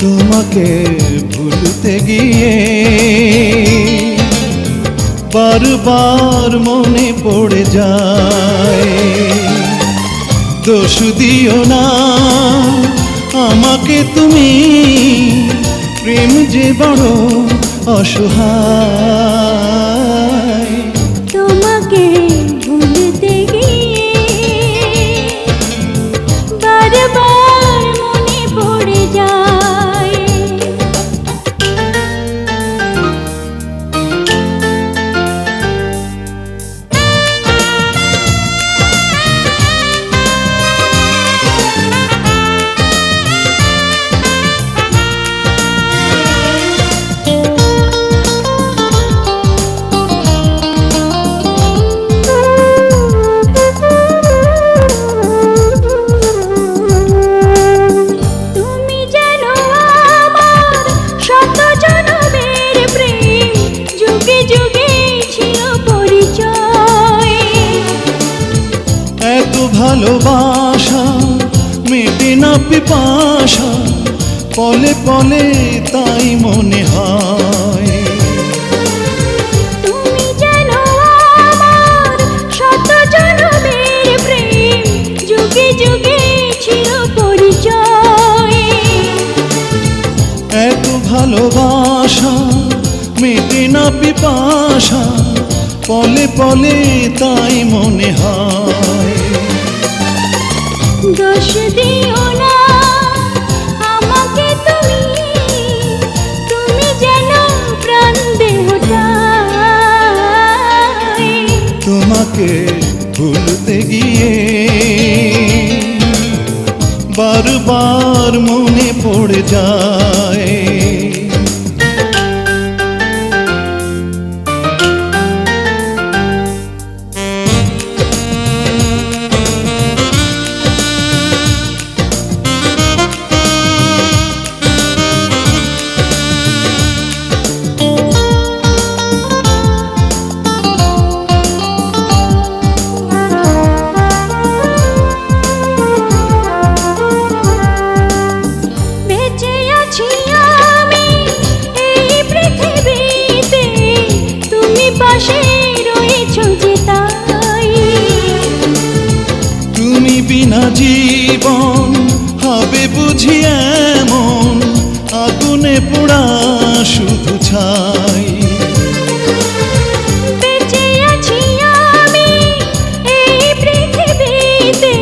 তোমাকে ভুলতে গিয়ে বারবার মনে পড়ে যায়। দোষ দিও না আমাকে তুমি, প্রেম যে বড় অসহায়। তোমাকে ভুলতে গিয়ে বারবার মনে পড়ে যায়। ভালোবাসা মেটে না পিপাসা, পলে পলে তাই মনে হয়। তুমি জানো আমার শত জনমের প্রেম, যুগে যুগে ছিল পরিচয়। এত ভালোবাসা মেটে না পিপাসা, পলে পলে তাই মনে হয়। দোষ দিও না আমাকে তুমি, তুমি যেন প্রাণ দেহটাই। তোমাকে ভুলতে গিয়ে বারবার মনে পড়ে যায়। তুমি বিনা জীবন হবে বুঝি এমন, আগুনে পোড়া শুধু ছাই। বেঁচে আছি আমি এই পৃথিবীতে,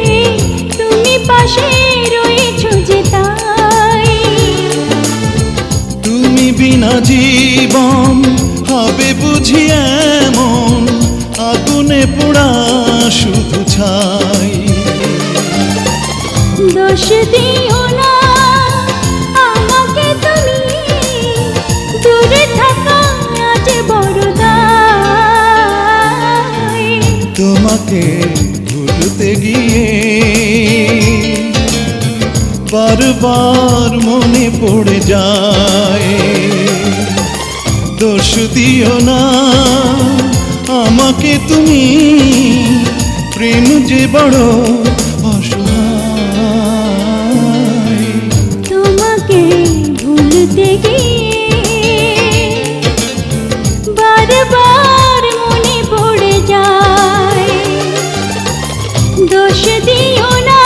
তুমি পাশে রয়েছো যে তাই। তুমি বিনা জীবন হবে বুঝি এমন, আগুনে পোড়া শুধু ছাই। দোষ দিও না আমাকে তুমি, দূরে থাকা আজ বড় দায়। তোমাকে ভুলতে গিয়ে বারবার মনে পড়ে যায়। দোষ দিও না আমাকে তুমি, প্রেম যে বড় অসহায়। তোমাকে ভুলতে গিয়ে বারবার মনে পড়ে যায়। দোষ দিও না